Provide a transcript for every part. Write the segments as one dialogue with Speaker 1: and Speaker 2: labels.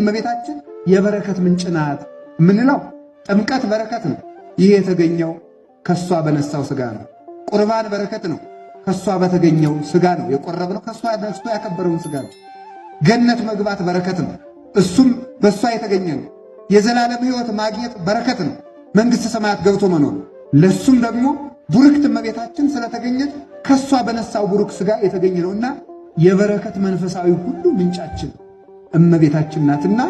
Speaker 1: እመቤታችን የበረከት ምንጭ ናት ምንለው ጥምቀት በረከት ነው። ይሄ የተገኘው ከሷ በነሳው ሥጋ ነው። ቁርባን በረከት ነው። ከሷ በተገኘው ሥጋ ነው የቆረብነው። ከሷ ነስቶ ያከበረውን ሥጋ ነው። ገነት መግባት በረከት ነው። እሱም በሷ የተገኘ ነው። የዘላለም ሕይወት ማግኘት በረከት ነው። መንግሥተ ሰማያት ገብቶ መኖር ለሱም ደግሞ ቡርክት እመቤታችን ስለተገኘች ከሷ በነሳው ቡሩክ ሥጋ የተገኘ ነውና የበረከት መንፈሳዊ ሁሉ ምንጫችን እመቤታችን ናትና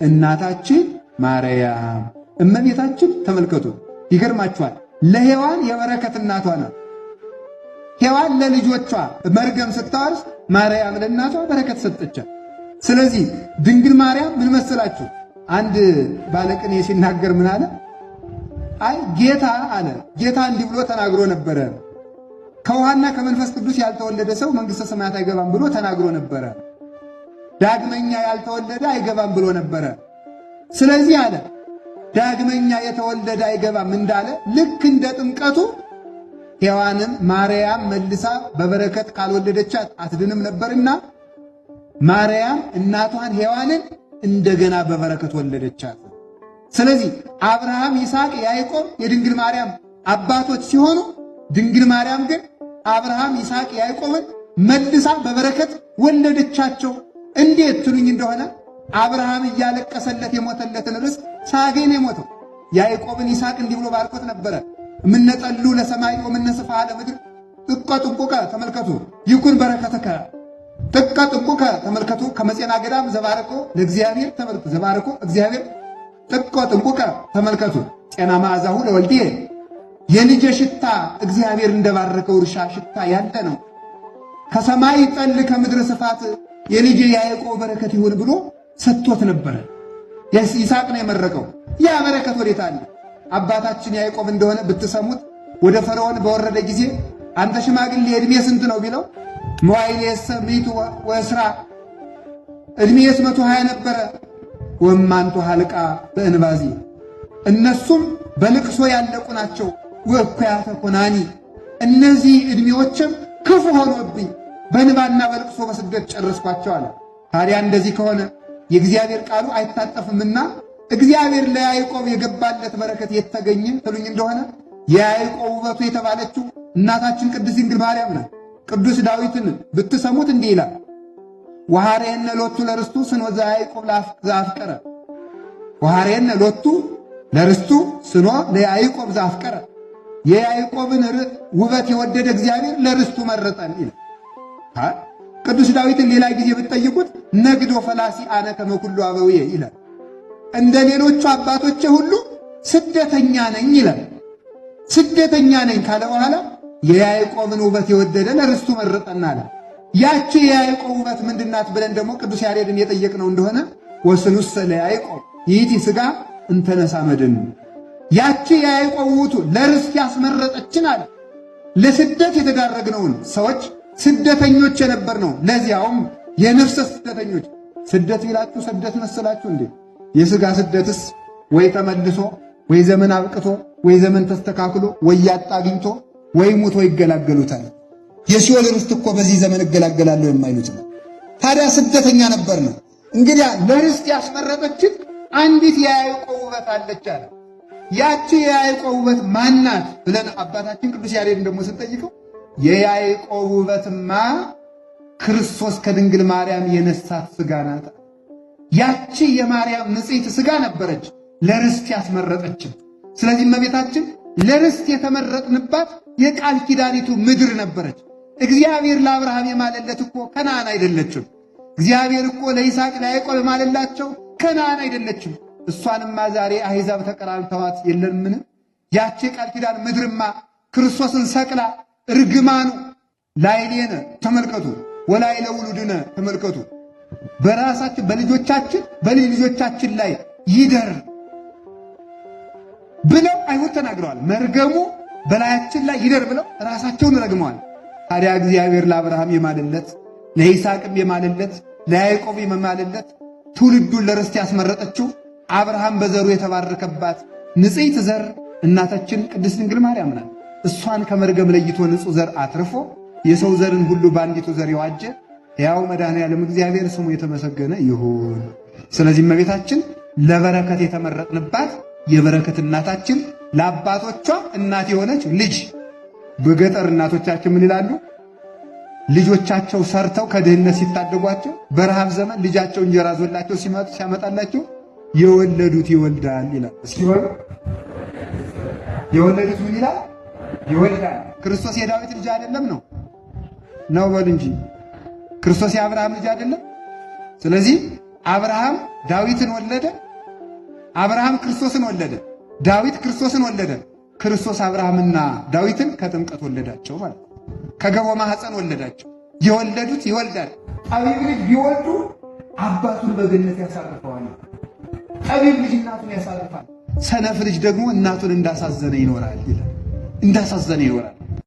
Speaker 1: እናታችን ማርያም እመቤታችን ተመልከቱ። ይገርማችኋል። ለሔዋን የበረከት እናቷ ናት። ሔዋን ለልጆቿ መርገም ስታወርስ ማርያም ለእናቷ በረከት ሰጠቻት። ስለዚህ ድንግል ማርያም ምን መሰላችሁ? አንድ ባለቅኔ ሲናገር ምን አለ? አይ ጌታ አለ ጌታ እንዲህ ብሎ ተናግሮ ነበረ። ከውሃና ከመንፈስ ቅዱስ ያልተወለደ ሰው መንግሥተ ሰማያት አይገባም ብሎ ተናግሮ ነበረ። ዳግመኛ ያልተወለደ አይገባም ብሎ ነበረ። ስለዚህ አለ ዳግመኛ የተወለደ አይገባም እንዳለ ልክ እንደ ጥምቀቱ ሔዋንም ማርያም መልሳ በበረከት ካልወለደቻት አትድንም ነበርና ማርያም እናቷን ሔዋንን እንደገና በበረከት ወለደቻት። ስለዚህ አብርሃም፣ ይስሐቅ፣ ያዕቆብ የድንግል ማርያም አባቶች ሲሆኑ ድንግል ማርያም ግን አብርሃም፣ ይስሐቅ፣ ያዕቆብን መልሳ በበረከት ወለደቻቸው። እንዴት ትሉኝ እንደሆነ አብርሃም እያለቀሰለት የሞተለትን ርስት ሳያገኝ የሞተው ያዕቆብን ይስሐቅ እንዲህ ብሎ ባርኮት ነበረ። እምነጠሉ ለሰማይ ወምነስፋ ለምድር ጥቀ ጥንቁቀ ተመልከቱ ይኩን በረከተከ ጥቀ ጥንቁቀ ተመልከቱ ከመጼና ገዳም ዘባረኮ ለእግዚአብሔር ተመልከቱ ዘባረኮ እግዚአብሔር ጥቀ ጥንቁቀ ተመልከቱ ጤና ማዕዛሁ ለወልዴ የልጄ ሽታ እግዚአብሔር እንደባረከው እርሻ ሽታ ያለ ነው። ከሰማይ ጠል ከምድር ስፋት የልጄ ያዕቆብ በረከት ይሁን ብሎ ሰጥቶት ነበረ። ይስሐቅ ነው የመረቀው። ያ በረከት ወዴት አለ? አባታችን ያዕቆብ እንደሆነ ብትሰሙት ወደ ፈርዖን በወረደ ጊዜ አንተ ሽማግሌ ዕድሜ ስንት ነው ቢለው መዋዕሌሰ ምዕቱ ወእስራ ዕድሜስ 120 ነበረ። ወማንቱ ሀልቃ በእንባዚ እነሱም በልቅሶ ያለቁ ናቸው። ወእኩያተ ኮናኒ እነዚህ ዕድሜዎችም ክፉ ሆኖብኝ በንባና በልቅሶ በስደት ጨረስኳቸው አለ። ታዲያ እንደዚህ ከሆነ የእግዚአብሔር ቃሉ አይታጠፍምና እግዚአብሔር ለያዕቆብ የገባለት በረከት የተገኘ ትሉኝ እንደሆነ የያዕቆብ ውበቱ የተባለችው እናታችን ቅድስት ድንግል ማርያም ናት። ቅዱስ ዳዊትን ብትሰሙት እንዲህ ይላል፣ ወሐሬነ ሎቱ ለርስቱ ስኖ ዘያዕቆብ ዘአፍቀረ። ወሐሬነ ሎቱ ለርስቱ ስኖ ለያዕቆብ ዘአፍቀረ። የያዕቆብን ውበት የወደደ እግዚአብሔር ለርስቱ መረጠን ይላል። ቅዱስ ዳዊትን ሌላ ጊዜ ብትጠይቁት ነግዶ ፈላሲ አነ ከመ ኩሉ አበውየ ይላል። እንደ ሌሎቹ አባቶቼ ሁሉ ስደተኛ ነኝ ይላል። ስደተኛ ነኝ ካለ በኋላ የያዕቆብን ውበት የወደደ ለርስቱ መረጠና አለ። ያቺ የያዕቆብ ውበት ምንድናት ብለን ደግሞ ቅዱስ ያሬድን የጠየቅነው እንደሆነ ወስኑሰ ለያዕቆብ ይእቲ ሥጋ እንተነሳ መድን። ያቺ የያዕቆብ ውበቱ ለርስት ያስመረጠችን አለ። ለስደት የተዳረግነውን ሰዎች ስደተኞች የነበርነው ለዚያውም የነፍስ ስደተኞች። ስደት ይላችሁ ስደት መሰላችሁ እንዴ? የሥጋ ስደትስ ወይ ተመልሶ ወይ ዘመን አብቅቶ ወይ ዘመን ተስተካክሎ ወይ ያጣ አግኝቶ ወይ ሙቶ ይገላገሉታል። የሲኦል ርስት እኮ በዚህ ዘመን እገላገላለሁ የማይሉት ነው። ታዲያ ስደተኛ ነበርና እንግዲያ ለርስት ያስመረጠችን አንዲት የያዕቆብ ውበት አለች አለ። ያቺ የያዕቆብ ውበት ማናት ብለን አባታችን ቅዱስ ያሬድን ደግሞ ስንጠይቀው የያዕቆብ ውበትማ ክርስቶስ ከድንግል ማርያም የነሳት ሥጋ ናት። ያቺ የማርያም ንጽሕት ሥጋ ነበረች ለርስት ያስመረጠችን። ስለዚህ እመቤታችን ለርስት የተመረጥንባት የቃል ኪዳኒቱ ምድር ነበረች። እግዚአብሔር ለአብርሃም የማለለት እኮ ከነዓን አይደለችም። እግዚአብሔር እኮ ለይስሐቅ ለያዕቆብ የማለላቸው ከነዓን አይደለችም። እሷንማ ዛሬ አሕዛብ ተቀራልተዋት የለምን? ያቺ የቃል ኪዳን ምድርማ ክርስቶስን ሰቅላ እርግማኑ ላይሌነ ተመልከቱ ወላይለ ውሉድነ ተመልከቱ በራሳችን በልጆቻችን በልጆቻችን ላይ ይደር ብለው አይሁድ ተናግረዋል። መርገሙ በላያችን ላይ ይደር ብለው ራሳቸውን ረግመዋል። ታዲያ እግዚአብሔር ለአብርሃም የማለለት ለይስሐቅም የማለለት ለያዕቆብ የማለለት ትውልዱን ለርስት ያስመረጠችው አብርሃም በዘሩ የተባረከባት ንጽሕት ዘር እናታችን ቅድስት ድንግል ማርያም ናት። እሷን ከመርገም ለይቶ ንጹሕ ዘር አትርፎ የሰው ዘርን ሁሉ በአንዲቱ ዘር የዋጀ ሕያው መድኃኔዓለም እግዚአብሔር ስሙ የተመሰገነ ይሁን። ስለዚህ እመቤታችን ለበረከት የተመረጥንባት የበረከት እናታችን ለአባቶቿ እናት የሆነች ልጅ። በገጠር እናቶቻችን ምን ይላሉ? ልጆቻቸው ሰርተው ከድህነት ሲታደጓቸው በረሃብ ዘመን ልጃቸው እንጀራ ዞላቸው ሲያመጣላቸው የወለዱት ይወልዳል ይላል። እስኪ በሉ የወለዱት ምን ይላል? ይወልዳል። ክርስቶስ የዳዊት ልጅ አይደለም ነው በሉ እንጂ ክርስቶስ የአብርሃም ልጅ አይደለም? ስለዚህ አብርሃም ዳዊትን ወለደ፣ አብርሃም ክርስቶስን ወለደ፣ ዳዊት ክርስቶስን ወለደ። ክርስቶስ አብርሃምና ዳዊትን ከጥምቀት ወለዳቸው ማለት ነው። ከገቦ ማኅፀን ወለዳቸው። የወለዱት ይወልዳል። ጠቢብ ልጅ ቢወልዱ አባቱን በገነት ያሳርፈዋል። ጠቢብ ልጅ እናቱን ያሳርፋል። ሰነፍ ልጅ ደግሞ እናቱን እንዳሳዘነ ይኖራል ይላል። እንዳሳዘነ ይኖራል።